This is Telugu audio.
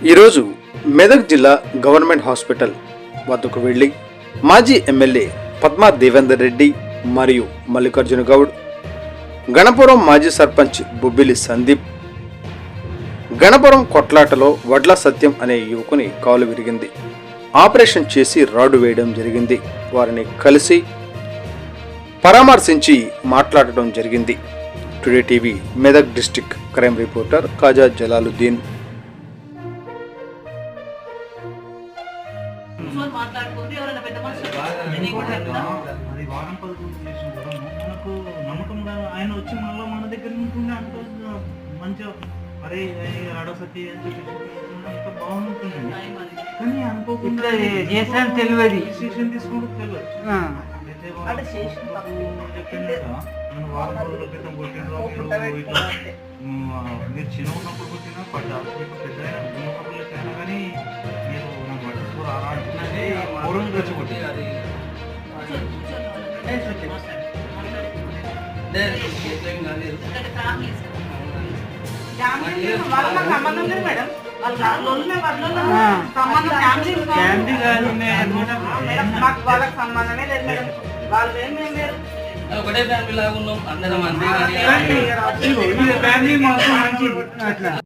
ఈరోజు మెదక్ జిల్లా గవర్నమెంట్ హాస్పిటల్ వద్దకు వెళ్లి మాజీ ఎమ్మెల్యే పద్మా దేవేందర్ రెడ్డి మరియు మల్లికార్జున గౌడ్, గణపురం మాజీ సర్పంచ్ బుబ్బిలి సందీప్, గణపురం కొట్లాటలో వడ్ల సత్యం అనే యువకుని కాలు విరిగింది, ఆపరేషన్ చేసి రాడు వేయడం జరిగింది. వారిని కలిసి పరామర్శించి మాట్లాడటం జరిగింది. Today TV Medak district crime reporter Khaja Jalaluddin. అది వారం 10 రోజులు చేసిన కూడా మనకు నమ్మకంగా ఆయన వచ్చి మళ్ళీ మన దగ్గర ఉంటుండే అంత మంచిగా అరే ఆడసతి అని చెప్పేసి అంత బాగుంటుండే. కానీ అనుకోకుండా చేసాను తెలియదు, డిసిషన్ తీసుకోవడం తెలియదు. చెప్పింది కదా నేను వారం రోజుల క్రితం కొట్టిన ఇట్లా మీరు చిన్న ఉన్నప్పుడు కొట్టినా పడ్డారు, పెద్ద అయినా కానీ మీరు నాకు పట్టుకోరు అలా అంటున్నది మూడు వచ్చి కొట్టింది. ఒకటే ఫ్యామిలీ లాగా ఉన్నాం అందరం, అంతే. ఫ్యామిలీ మాత్రం